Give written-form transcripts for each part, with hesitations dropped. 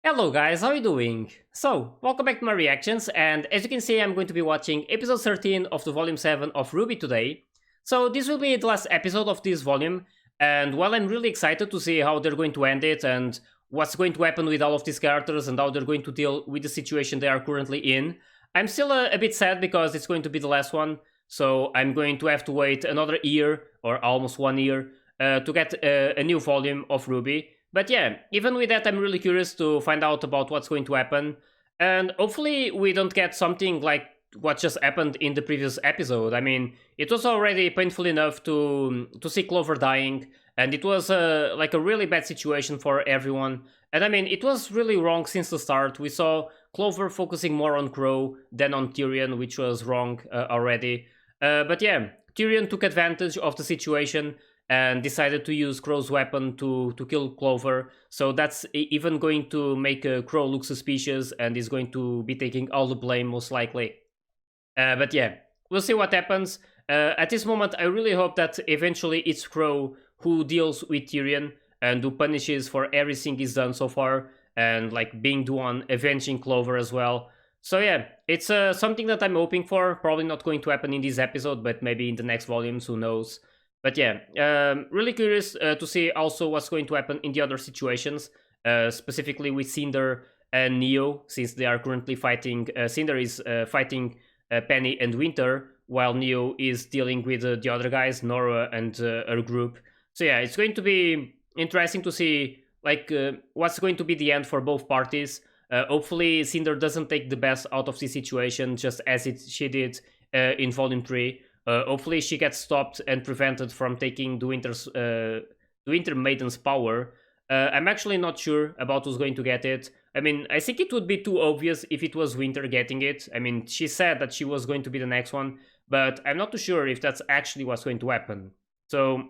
Hello guys, how are you doing? So, welcome back to my reactions, and as you can see I'm going to be watching episode 13 of the volume 7 of RWBY today. So this will be the last episode of this volume, and while I'm really excited to see how they're going to end it and what's going to happen with all of these characters and how they're going to deal with the situation they are currently in, I'm still a bit sad because it's going to be the last one, so I'm going to have to wait another year, or almost 1 year, to get a new volume of RWBY. But yeah, even with that, I'm really curious to find out about what's going to happen. And hopefully we don't get something like what just happened in the previous episode. I mean, it was already painful enough to see Clover dying, and it was like a really bad situation for everyone. And I mean, it was really wrong since the start. We saw Clover focusing more on Crow than on Tyrion, which was wrong already. But yeah, Tyrion took advantage of the situation and decided to use Crow's weapon to kill Clover. So that's even going to make Crow look suspicious and is going to be taking all the blame most likely. But yeah, we'll see what happens. At this moment, I really hope that eventually it's Crow who deals with Tyrion and who punishes for everything he's done so far, and like being the one avenging Clover as well. So yeah, it's something that I'm hoping for. Probably not going to happen in this episode, but maybe in the next volumes, who knows. But yeah, really curious to see also what's going to happen in the other situations, specifically with Cinder and Neo, since they are currently fighting. Cinder is fighting Penny and Winter, while Neo is dealing with the other guys, Nora and her group. So yeah, it's going to be interesting to see like what's going to be the end for both parties. Hopefully, Cinder doesn't take the best out of this situation, just as she did in Volume 3. Hopefully she gets stopped and prevented from taking the Winter Maiden's power. I'm actually not sure about who's going to get it. I mean, I think it would be too obvious if it was Winter getting it. I mean, she said that she was going to be the next one, but I'm not too sure if that's actually what's going to happen. So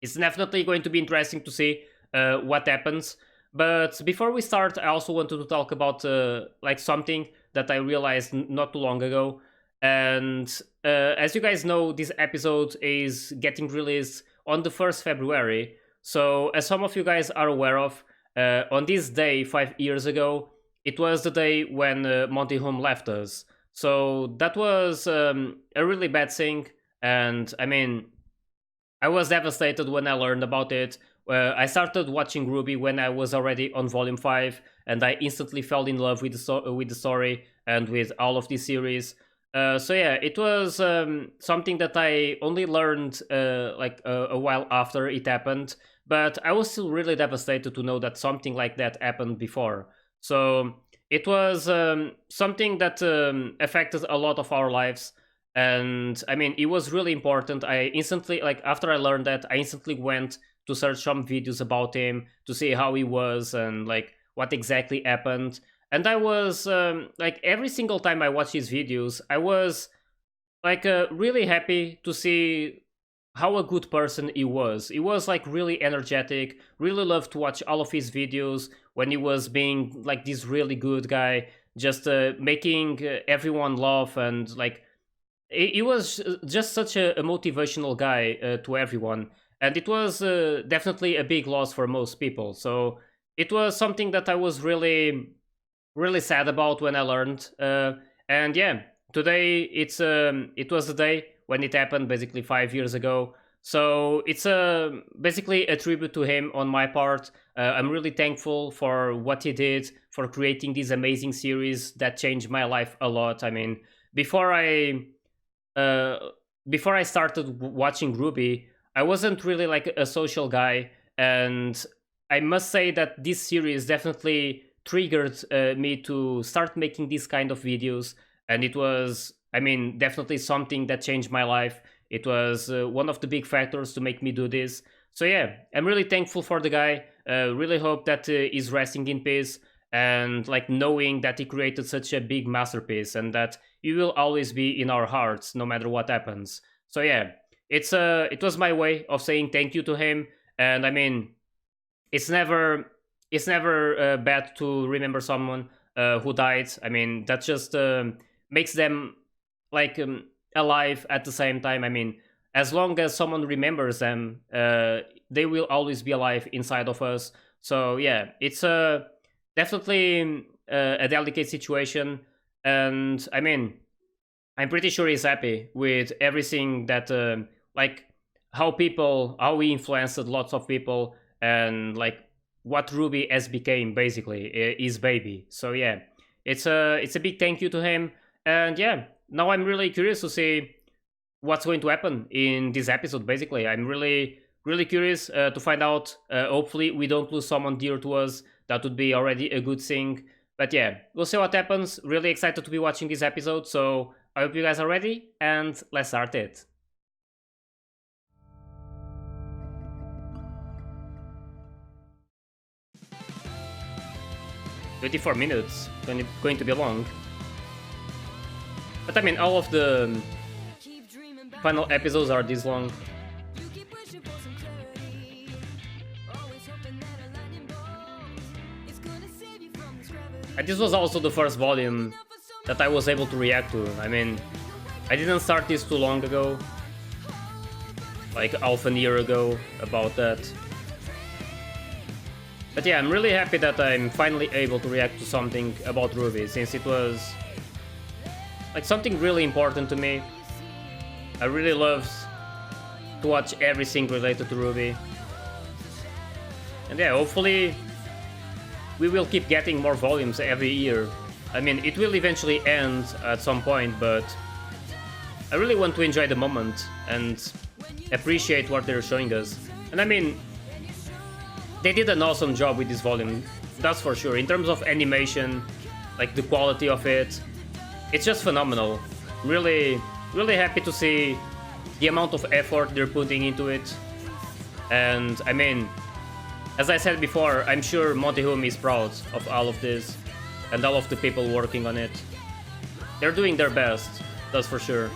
it's definitely going to be interesting to see what happens. But before we start, I also wanted to talk about like something that I realized not too long ago. And as you guys know, this episode is getting released on the 1st February. So as some of you guys are aware of, on this day 5 years ago, it was the day when Monty Oum left us. So that was a really bad thing. And I mean, I was devastated when I learned about it. I started watching RWBY when I was already on Volume 5, and I instantly fell in love with the story and with all of this series. So yeah, it was something that I only learned like a while after it happened, but I was still really devastated to know that something like that happened before. So it was something that affected a lot of our lives, and I mean, it was really important. I instantly, like after I learned that, I instantly went to search some videos about him to see how he was and like what exactly happened. And I was like every single time I watched his videos, I was like really happy to see how a good person he was. He was like really energetic, really loved to watch all of his videos when he was being like this really good guy, just making everyone laugh. And like he was just such a motivational guy to everyone. And it was definitely a big loss for most people. So it was something that I was really sad about when I learned. And yeah, today it was the day when it happened, basically 5 years ago. So it's basically a tribute to him on my part. I'm really thankful for what he did, for creating this amazing series that changed my life a lot. I mean, before I uh, before I started watching RWBY, I wasn't really like a social guy, and I must say that this series definitely triggered me to start making these kind of videos. And it was, I mean, definitely something that changed my life. It was one of the big factors to make me do this. So yeah, I'm really thankful for the guy. Really hope that he's resting in peace, and like knowing that he created such a big masterpiece and that he will always be in our hearts no matter what happens. So yeah, it was my way of saying thank you to him. And I mean, it's never bad to remember someone who died. I mean, that just makes them like alive at the same time. I mean, as long as someone remembers them, they will always be alive inside of us. So yeah, definitely a delicate situation, and I mean, I'm pretty sure he's happy with everything that, like, how he influenced lots of people, and like what Ruby has became basically his baby. So yeah, it's a big thank you to him, and yeah, now I'm really curious to see what's going to happen in this episode. Basically, I'm really curious to find out. Hopefully, we don't lose someone dear to us. That would be already a good thing. But yeah, we'll see what happens. Really excited to be watching this episode. So I hope you guys are ready, and let's start it. 24 minutes, going to be long. But I mean, all of the final episodes are this long. And this was also the first volume that I was able to react to. I mean, I didn't start this too long ago, like half a year ago, about that. But yeah, I'm really happy that I'm finally able to react to something about RWBY, since it was like something really important to me. I really love to watch everything related to RWBY. And yeah, hopefully we will keep getting more volumes every year. I mean, it will eventually end at some point, but I really want to enjoy the moment and appreciate what they're showing us. And I mean, they did an awesome job with this volume, that's for sure. In terms of animation, like the quality of it, it's just phenomenal. Really happy to see the amount of effort they're putting into it. And I mean, as I said before, I'm sure Monty Oum is proud of all of this and all of the people working on it. They're doing their best, that's for sure.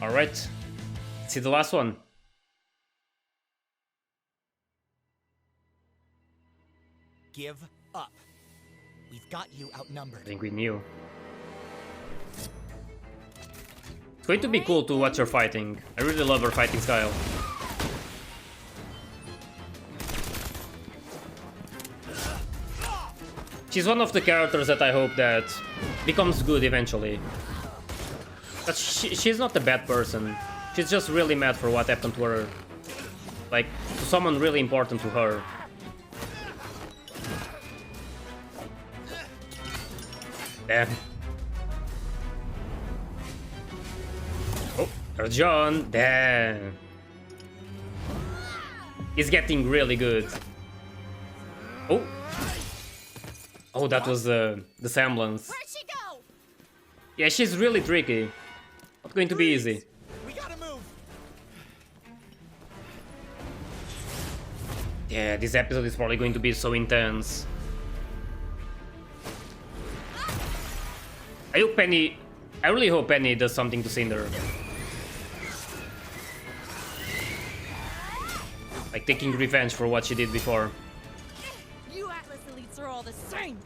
Alright, see the last one. Give up. We've got you outnumbered. I think we knew. It's going to be cool to watch her fighting. I really love her fighting style. She's one of the characters that I hope that becomes good eventually. But she's not a bad person. She's just really mad for what happened to her. Like, to someone really important to her. Damn. Oh, there's John. Damn. He's getting really good. Oh. Oh, that was the semblance. Where'd she go? Yeah, she's really tricky. Not going to be easy. We gotta move. Yeah, this episode is probably going to be so intense. I really hope Penny does something to Cinder. Like taking revenge for what she did before. You Atlas elites are all the same.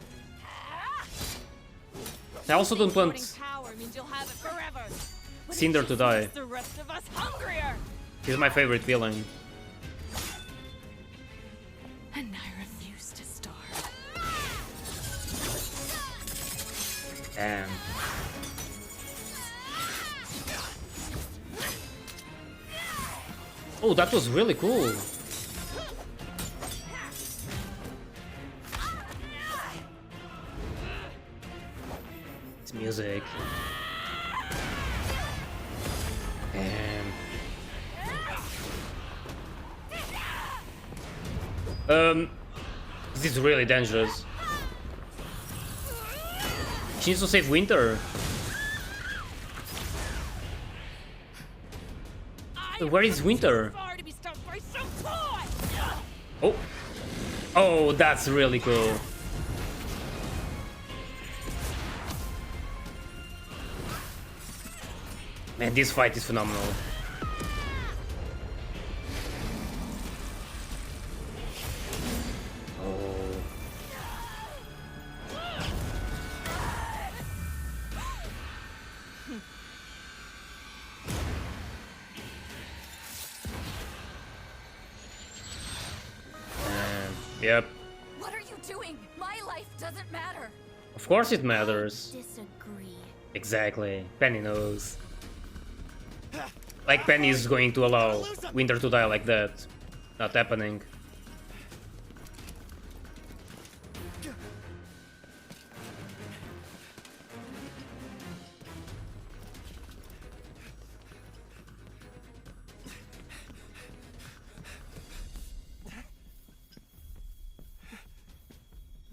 I also don't want Power means you'll have it forever. Cinder to die. The rest of us hungrier. She's my favorite villain. And I refuse to starve. Damn. Oh, that was really cool. It's music. Damn. This is really dangerous. She needs to save Winter. Where is Winter? Oh. Oh, that's really cool. Man, this fight is phenomenal. Yep. What are you doing? My life doesn't matter. Of course it matters. Disagree. Exactly. Penny knows. Like Penny is going to allow Winter to die like that. Not happening.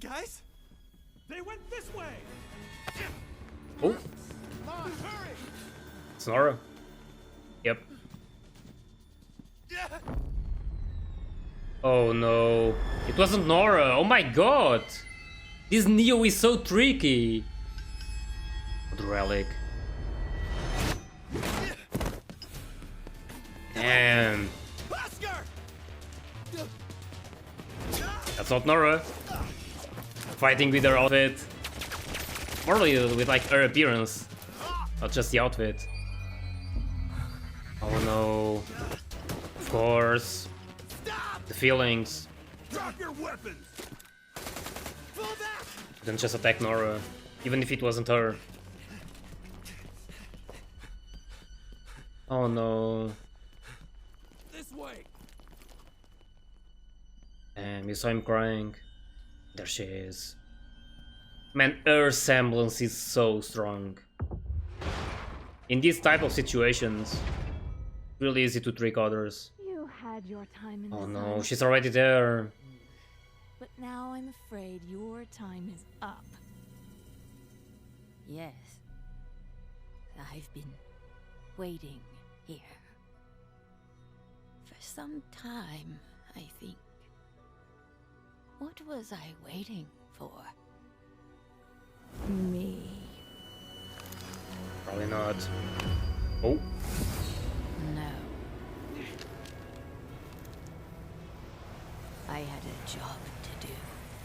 Guys? They went this way! Oh, Come on, hurry! it's Nora. Yep. Oh no. It wasn't Nora. Oh my god. This Neo is so tricky. Good relic. Damn. Oscar! That's not Nora. Fighting with her outfit. More with like her appearance. Not just the outfit. Oh no. Of course. Stop! The feelings. Drop your weapons! Fall back! Didn't just attack Nora. Even if it wasn't her. Oh no. This way! Damn, you saw him crying. There she is. Man, her semblance is so strong. In these type of situations, really easy to trick others. You had your time in Oh the no, sun, she's already there. but now I'm afraid your time is up. Yes. I've been waiting here. For some time, I think. What was I waiting for? Me. Probably not. Oh, No. I had a job to do.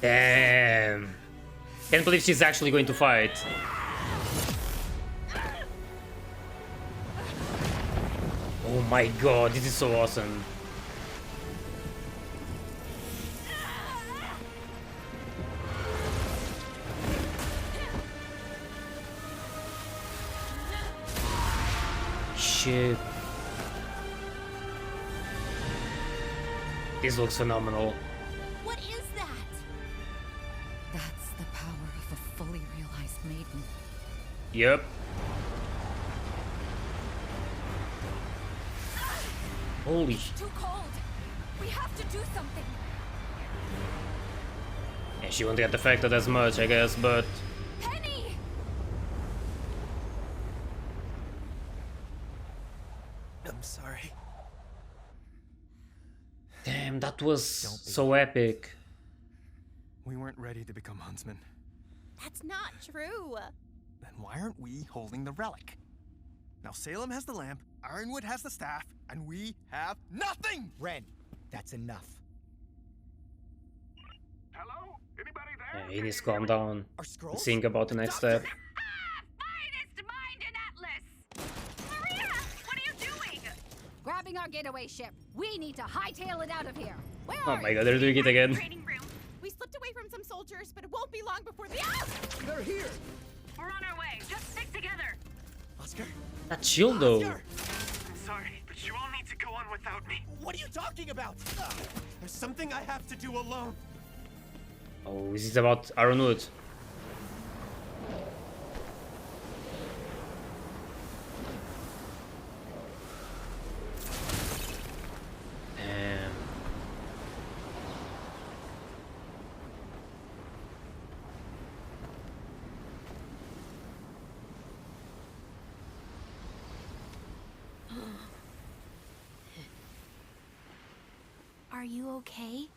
damn. Can't believe she's actually going to fight. Oh my god, this is so awesome. Shit. This looks phenomenal. What is that? That's the power of a fully realized maiden. Yep. Holy sh... Too cold. We have to do something. Yeah, she won't get affected as much, I guess, but... Penny! I'm sorry. Damn, that was Don't be. so epic. We weren't ready to become huntsmen. That's not true. Then why aren't we holding the relic? Now Salem has the lamp, Ironwood has the staff, and we have nothing! Ren, that's enough. Hello? Anybody there? Yeah, he needs to calm down Our and scrolls? think about the next step. Finest mind in Atlas! Maria, what are you doing? Grabbing our getaway ship. We need to hightail it out of here. Where Oh are my you? god, they're doing it again. Training room. We slipped away from some soldiers, but it won't be long before the. They're here! We're on our way. Just stick together. Oscar? That shield though. Oscar! I'm sorry, but you all need to go on without me. What are you talking about? There's something I have to do alone. Oh, is it about Ironwood? Damn. Are you okay?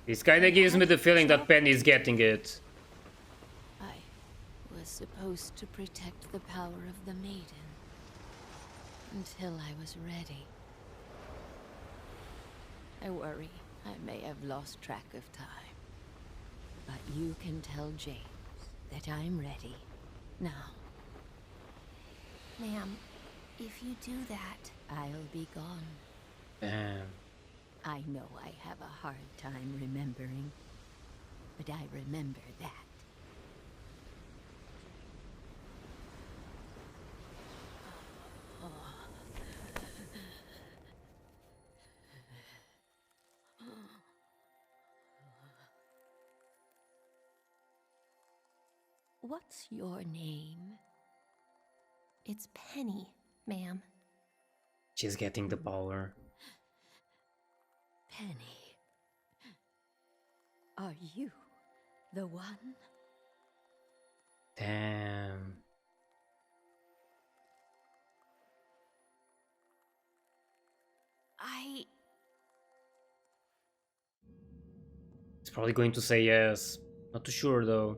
This kinda gives me the feeling that Penny is getting it. I was supposed to protect the power of the maiden until I was ready. I worry I may have lost track of time. But you can tell James that I'm ready now. Ma'am, if you do that, I'll be gone. Damn. I know I have a hard time remembering, but I remember that. What's your name? It's Penny, ma'am. She's getting the power. Penny. Are you the one? Damn. It's probably going to say yes. Not too sure though.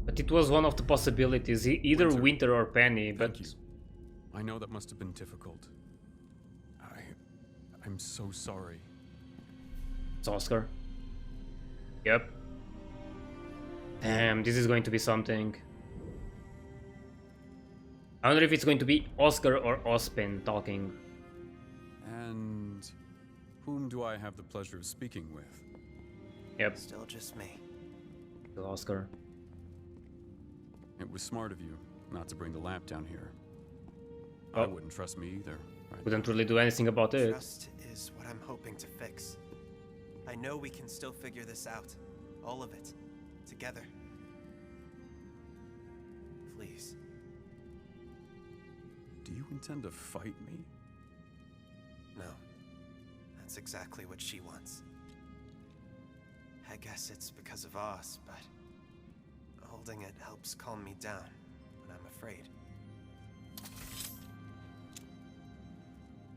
But it was one of the possibilities, either Winter or Penny, but... Thank you. I know that must have been difficult. I'm so sorry. It's Oscar. Yep. Damn, this is going to be something. I wonder if it's going to be Oscar or Ospin talking. And whom do I have the pleasure of speaking with? Yep, Still just me. still Oscar. It was smart of you not to bring the lamp down here. Oh. I wouldn't trust me either. Right? Couldn't really do anything about it. Trust is what I'm hoping to fix. I know we can still figure this out. All of it. Together. Please. Do you intend to fight me? No. That's exactly what she wants. I guess it's because of Oz, but holding it helps calm me down when I'm afraid.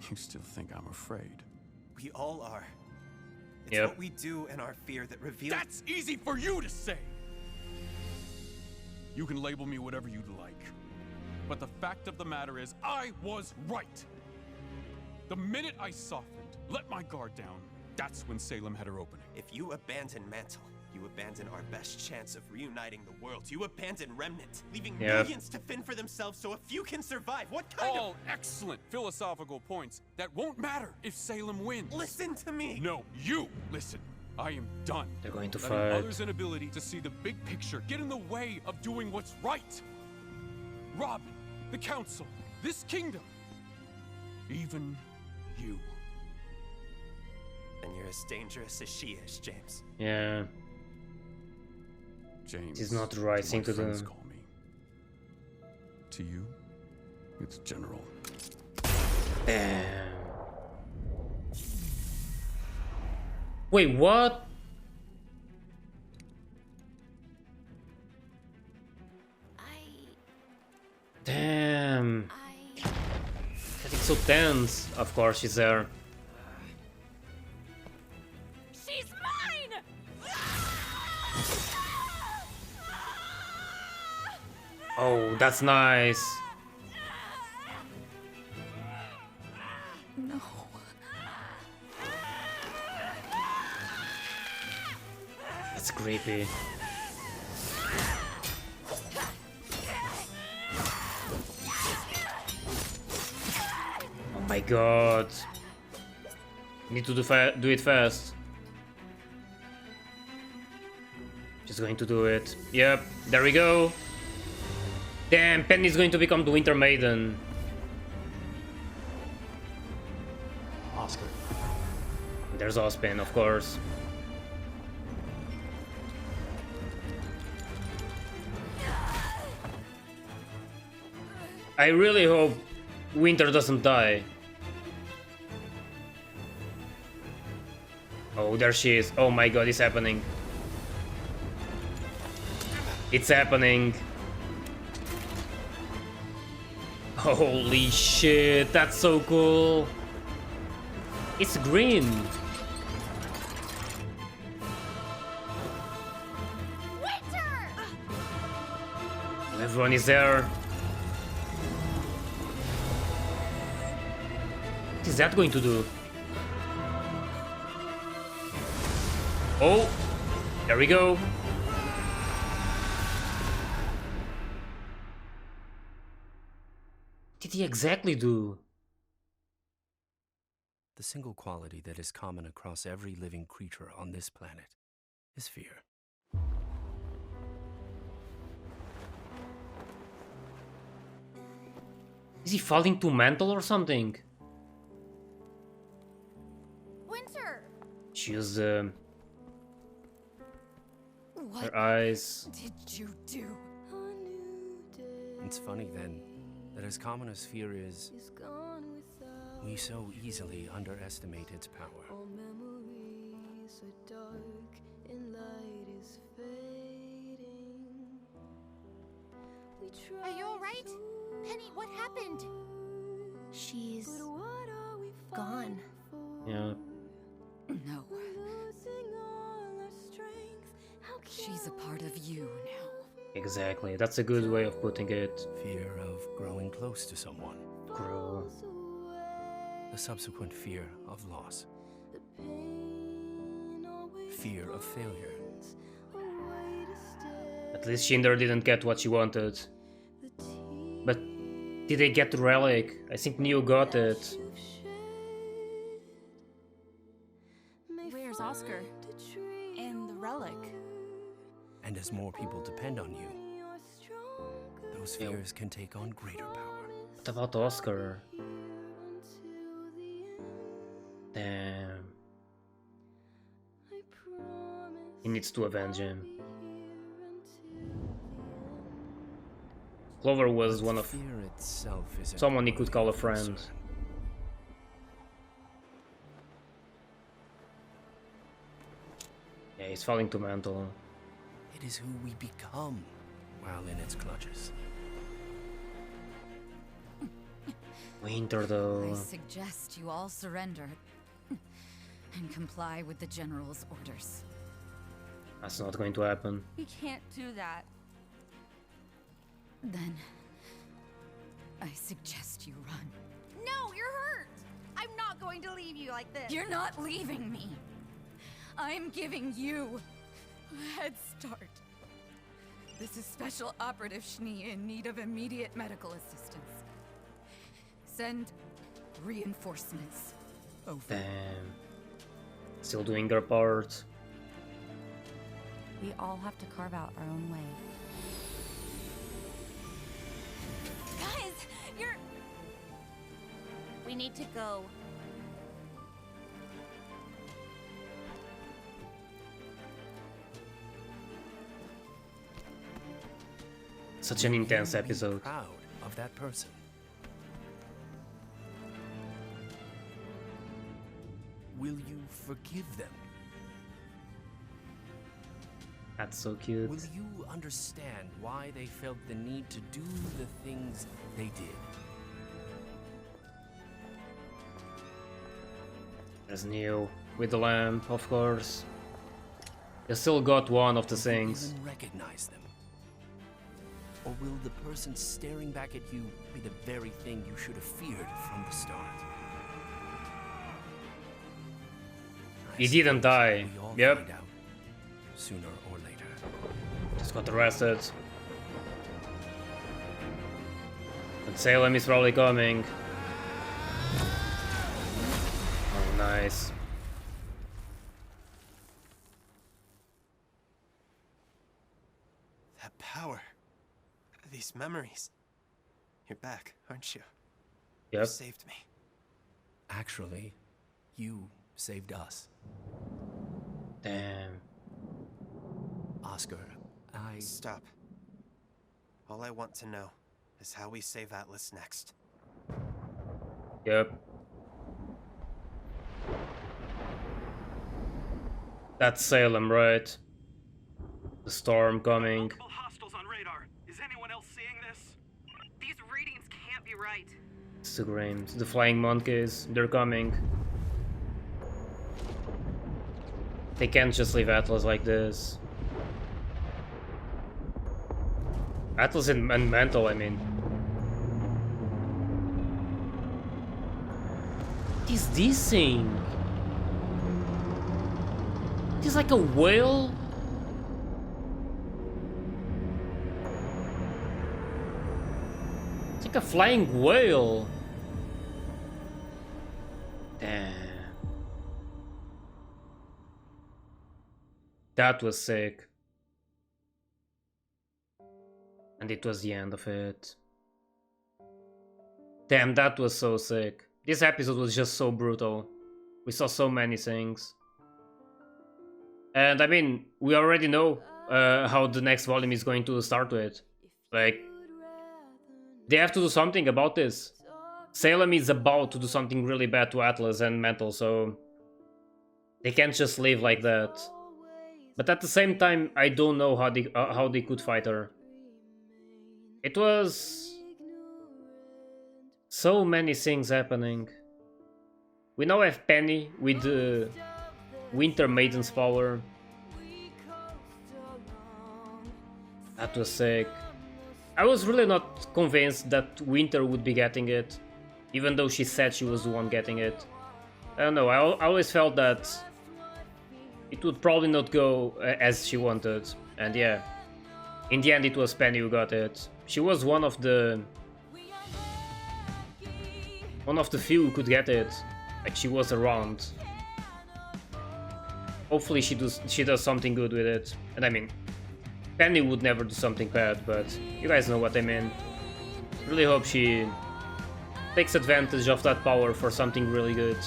You still think I'm afraid? We all are. It's Yep. what we do in our fear that reveals— That's easy for you to say! You can label me whatever you'd like. But the fact of the matter is, I was right! The minute I softened, let my guard down, that's when Salem had her opening. If you abandon Mantle, you abandon our best chance of reuniting the world. You abandon Remnant, leaving Yep. millions to fend for themselves so a few can survive. What kind All excellent philosophical points that won't matter if Salem wins. of— Listen to me! No, you listen. I am done. They're going to Letting fight. others' inability to see the big picture get in the way of doing what's right. Robin, the council, this kingdom, even you. And you're as dangerous as she is, James. Yeah. James. It's not the right as thing my to friends do. Call me. To you, it's General. Damn. Wait, what? Damn. Getting so tense. Of course she's there. She's mine! Oh, that's nice. No. That's creepy. Oh my god. Need to do it fast. She's going to do it. Yep, there we go. Damn, Penny's going to become the Winter Maiden. Oscar. There's Ozpin, of course. I really hope Winter doesn't die. Oh, there she is. Oh my god, it's happening. It's happening. Holy shit, that's so cool. It's green. Winter! Everyone is there. What is that going to do? Oh, there we go. What did he exactly do? The single quality that is common across every living creature on this planet is fear. Is he falling too mental or something? Winter! She used What her eyes. did you do? It's funny then that as common as fear is, we so easily underestimate its power. Are you alright? Penny, what happened? She's gone. Yeah. No. She's a part of you now. Exactly, that's a good way of putting it. Fear of growing close to someone. Grow. The subsequent fear of loss. Fear of failure. At least Shinder didn't get what she wanted. But did they get the relic? I think Neo got it. Where's Oscar? And the relic? And as more people depend on you, those fears can take on greater power. What about Oscar? Damn. He needs to avenge him. Clover was one of Fear itself isn't someone he could worthy call a of friend. concern. Yeah, he's falling to mental. It is who we become while in its clutches. Winter I though. suggest you all surrender and comply with the General's orders. That's not going to happen. We can't do that. Then, I suggest you run. No, you're hurt! I'm not going to leave you like this. You're not leaving me. I'm giving you a head start. This is Special Operative Schnee in need of immediate medical assistance. Send reinforcements. Over. Damn. Still doing her part. We all have to carve out our own way. Guys, you're... We need to go. Such an intense Will you be episode. Proud of that person. Will you forgive them? That's so cute. Will you understand why they felt the need to do the things they did? There's Neo with the lamp, of course. You still got one of the Will you things. even recognize them? Or will the person staring back at you be the very thing you should have feared from the start? He didn't die. We all Yep. find out, sooner or later. Just got arrested. And Salem is probably coming. Oh, nice. That power. These memories. You're back, aren't you? You Yep. saved me. Actually, you saved us. Damn. Oscar, Stop. All I want to know is how we save Atlas next. Yep. That's Salem, right? The storm coming. Multiple hostiles on radar. Is anyone else seeing this? These readings can't be right. Screams. The flying monkeys, they're coming. They can't just leave Atlas like this. Atlas and mental, I mean. What is this thing? It is like a whale? It's like a flying whale. Damn. That was sick. And it was the end of it. Damn, that was so sick. This episode was just so brutal. We saw so many things. And I mean, we already know how the next volume is going to start with. Like, they have to do something about this. Salem is about to do something really bad to Atlas and Mantle, so they can't just live like that. But at the same time, I don't know how they could fight her. It was so many things happening. We now have Penny with the Winter Maiden's power. That was sick. I was really not convinced that Winter would be getting it, even though she said she was the one getting it. I don't know, I always felt that it would probably not go as she wanted. And yeah, in the end it was Penny who got it. She was one of the few who could get it. Like, she was around. Hopefully she does something good with it. And I mean, Penny would never do something bad, but you guys know what I mean. Really hope she takes advantage of that power for something really good.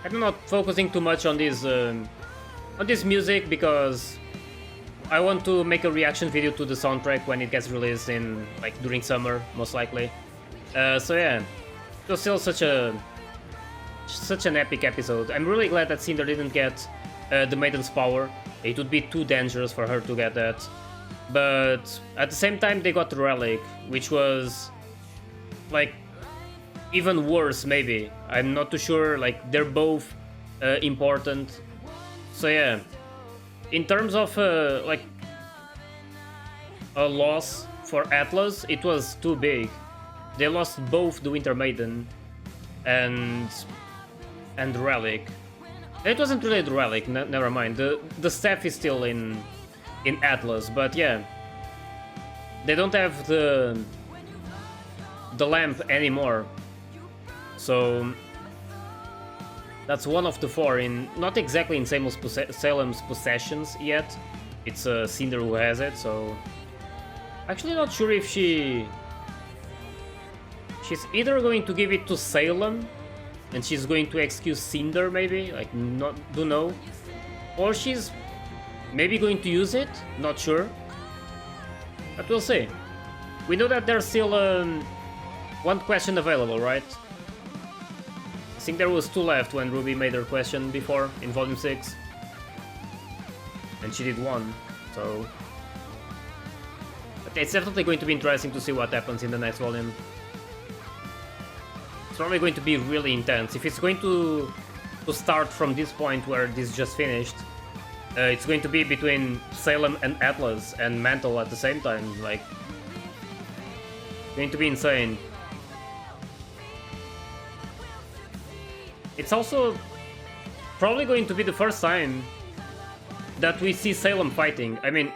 I'm not focusing too much on this music because I want to make a reaction video to the soundtrack when it gets released in, like, during summer, most likely. So yeah, it was still such an epic episode. I'm really glad that Cinder didn't get the Maiden's power. It would be too dangerous for her to get that. But at the same time, they got the Relic, which was, like, even worse, maybe. I'm not too sure. Like, they're both important. So yeah, in terms of like a loss for Atlas, it was too big. They lost both the Winter Maiden and Relic. It wasn't really the Relic. Never mind. The staff is still in Atlas, but yeah, they don't have the lamp anymore. So that's one of the four in, not exactly in Salem's possessions yet. It's Cinder who has it, so actually not sure if she's either going to give it to Salem and she's going to excuse Cinder, maybe, like, don't know, or she's maybe going to use it, not sure, but we'll see. We know that there's still one question available, right? I think there was 2 left when Ruby made her question before in Volume 6. And she did 1, so... But it's definitely going to be interesting to see what happens in the next volume. It's probably going to be really intense. If it's going to start from this point where this just finished, it's going to be between Salem and Atlas and Mantle at the same time. Like, it's going to be insane. It's also probably going to be the first time that we see Salem fighting. I mean,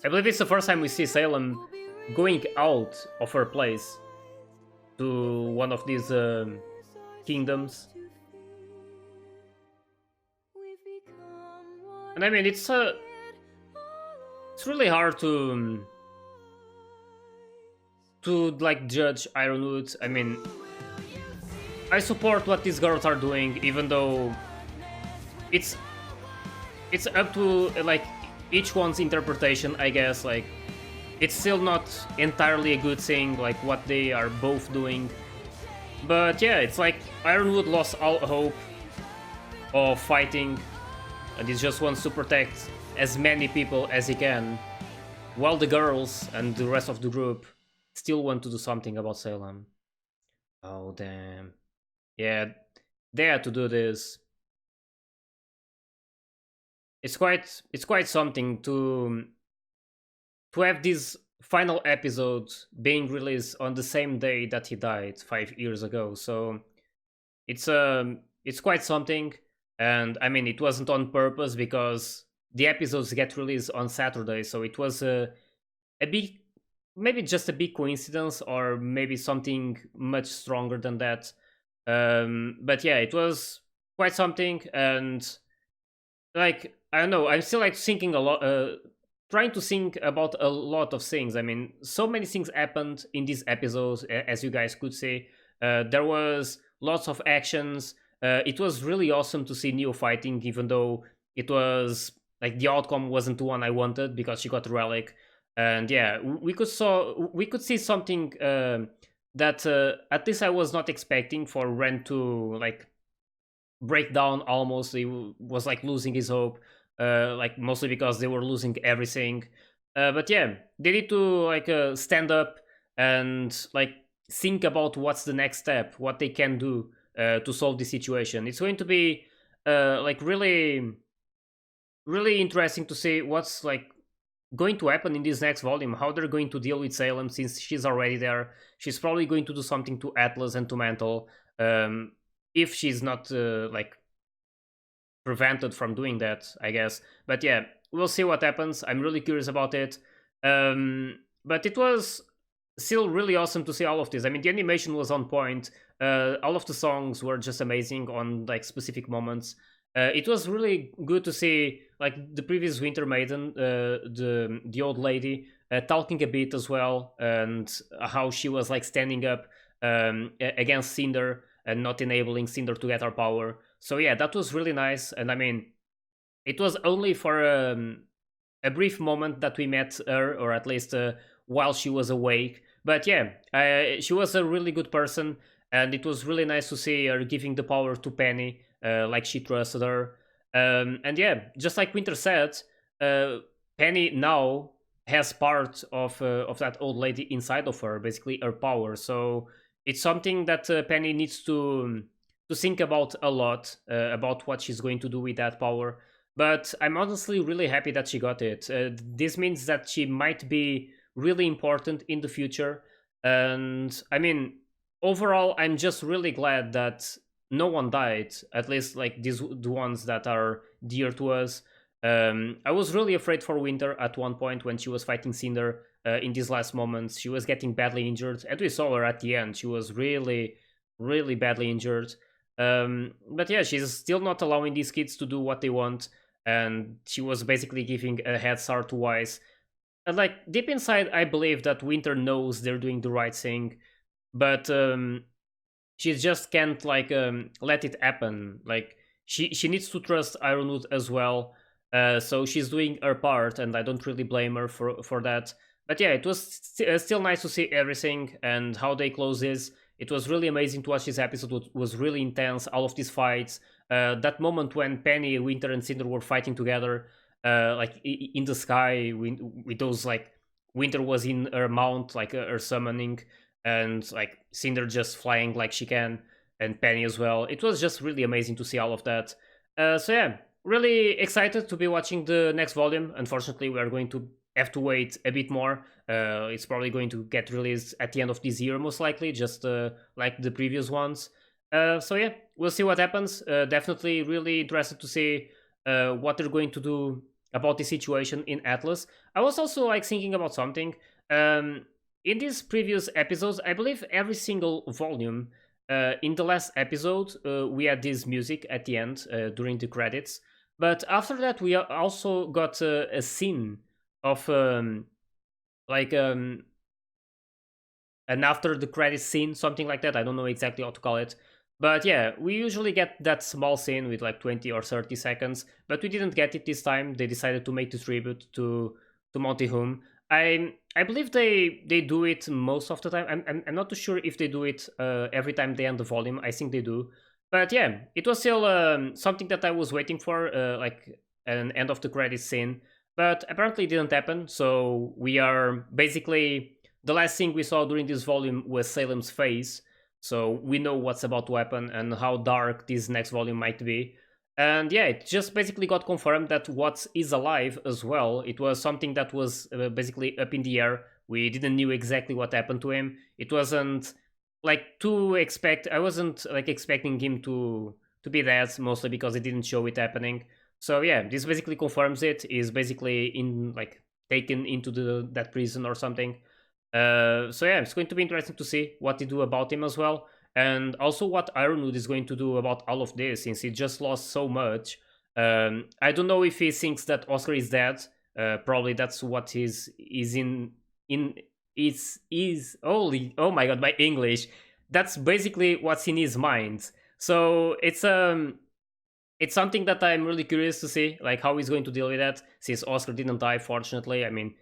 I believe it's the first time we see Salem going out of her place to one of these kingdoms. And I mean, it's really hard to like judge Ironwood. I mean, I support what these girls are doing, even though it's up to, like, each one's interpretation, I guess. Like, it's still not entirely a good thing, like, what they are both doing. But yeah, it's like Ironwood lost all hope of fighting, and he just wants to protect as many people as he can, while the girls and the rest of the group still want to do something about Salem. Oh, damn. Yeah, they had to do this. It's quite something to have this final episode being released on the same day that he died 5 years ago. So it's quite something. And I mean, it wasn't on purpose because the episodes get released on Saturday, so it was a big maybe just a big coincidence or maybe something much stronger than that. But yeah, it was quite something. And like, I don't know, I'm still like thinking a lot, trying to think about a lot of things. I mean, so many things happened in these episodes, as you guys could see. There was lots of actions. It was really awesome to see Neo fighting, even though it was like the outcome wasn't the one I wanted because she got Relic. And yeah, we could see something that at least I was not expecting for Ren to like break down almost. He was like losing his hope, like mostly because they were losing everything. But yeah, they need to like stand up and like think about what's the next step, what they can do to solve the situation. It's going to be like really interesting to see what's like going to happen in this next volume, how they're going to deal with Salem since she's already there. She's probably going to do something to Atlas and to Mantle, if she's not like prevented from doing that, I guess. But yeah, we'll see what happens. I'm really curious about it. But it was still really awesome to see all of this. I mean, the animation was on point. All of the songs were just amazing on like specific moments. It was really good to see like the previous Winter Maiden, the old lady, talking a bit as well, and how she was like standing up against Cinder and not enabling Cinder to get her power. So yeah, that was really nice. And I mean, it was only for a brief moment that we met her, or at least while she was awake. But yeah, she was a really good person, and it was really nice to see her giving the power to Penny, like she trusted her. And yeah, just like Winter said, Penny now has part of that old lady inside of her, basically her power. So it's something that Penny needs to think about a lot, about what she's going to do with that power. But I'm honestly really happy that she got it. This means that she might be really important in the future. And I mean, overall, I'm just really glad that no one died, at least like the ones that are dear to us. I was really afraid for Winter at one point when she was fighting Cinder in these last moments. She was getting badly injured, and we saw her at the end. She was really, really badly injured. But yeah, she's still not allowing these kids to do what they want, and she was basically giving a head start to Wise. And like deep inside, I believe that Winter knows they're doing the right thing, but she just can't like let it happen. Like she needs to trust Ironwood as well. So she's doing her part, and I don't really blame her for that. But yeah, it was still nice to see everything and how they close this. It was really amazing to watch this episode. It was really intense. All of these fights, that moment when Penny, Winter, and Cinder were fighting together, like in the sky with those like Winter was in her mount, like her summoning, and like Cinder just flying like she can, and Penny as well. It was just really amazing to see all of that. So yeah, really excited to be watching the next volume. Unfortunately, we are going to have to wait a bit more. It's probably going to get released at the end of this year, most likely, just like the previous ones. So yeah, we'll see what happens. Definitely really interested to see what they're going to do about the situation in Atlas. I was also like thinking about something. In these previous episodes, I believe every single volume, in the last episode, we had this music at the end during the credits. But after that, we also got a scene of like an after the credits scene, something like that. I don't know exactly how to call it. But yeah, we usually get that small scene with like 20 or 30 seconds, but we didn't get it this time. They decided to make the tribute to Monty Oum. I believe they do it most of the time. I'm not too sure if they do it every time they end the volume. I think they do. But yeah, it was still something that I was waiting for, like an end of the credits scene. But apparently it didn't happen, so we are basically... The last thing we saw during this volume was Salem's face, so we know what's about to happen and how dark this next volume might be. And yeah, it just basically got confirmed that Watts is alive as well. It was something that was basically up in the air. We didn't know exactly what happened to him. It wasn't like I wasn't like expecting him to be dead, mostly because it didn't show it happening. So yeah, this basically confirms it. Is basically in like taken into that prison or something. So yeah, it's going to be interesting to see what they do about him as well, and also what Ironwood is going to do about all of this, since he just lost so much. I don't know if he thinks that Oscar is dead. Probably that's what he's in is holy, oh my god, my English. That's basically what's in his mind. So it's something that I'm really curious to see, like how he's going to deal with that, since Oscar didn't die, fortunately. I mean,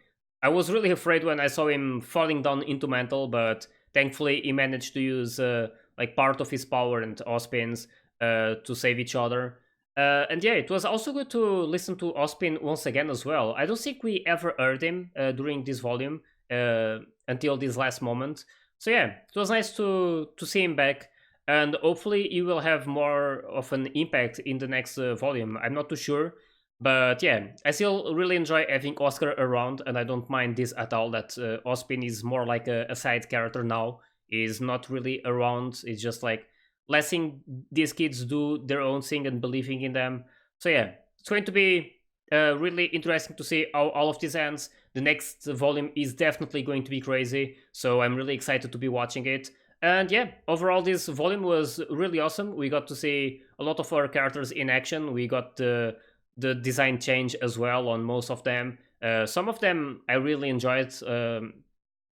I was really afraid when I saw him falling down into Mantle, but thankfully he managed to use like part of his power and Ospin's to save each other. And yeah, it was also good to listen to Ospin once again as well. I don't think we ever heard him during this volume until this last moment. So yeah, it was nice to see him back, and hopefully he will have more of an impact in the next volume. I'm not too sure, but yeah, I still really enjoy having Oscar around, and I don't mind this at all, that Ospin is more like a side character now. He's not really around, it's just like letting these kids do their own thing and believing in them. So yeah, it's going to be really interesting to see how all of this ends. The next volume is definitely going to be crazy, so I'm really excited to be watching it. And yeah, overall this volume was really awesome. We got to see a lot of our characters in action. We got the design change as well on most of them. Some of them I really enjoyed, some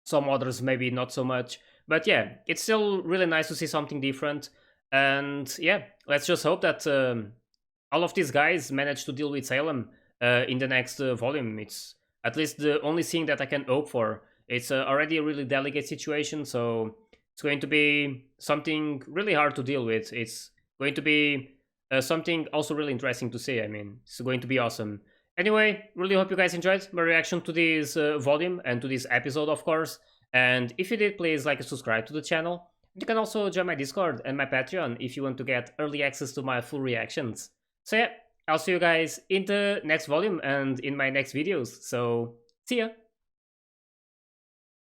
others maybe not so much. But yeah, it's still really nice to see something different. And yeah, let's just hope that all of these guys manage to deal with Salem in the next volume. It's at least the only thing that I can hope for. It's already a really delicate situation, so it's going to be something really hard to deal with. It's going to be something also really interesting to see. I mean, it's going to be awesome. Anyway, really hope you guys enjoyed my reaction to this volume and to this episode, of course. And if you did, please like and subscribe to the channel. You can also join my Discord and my Patreon if you want to get early access to my full reactions. So yeah, I'll see you guys in the next volume and in my next videos. So, see ya!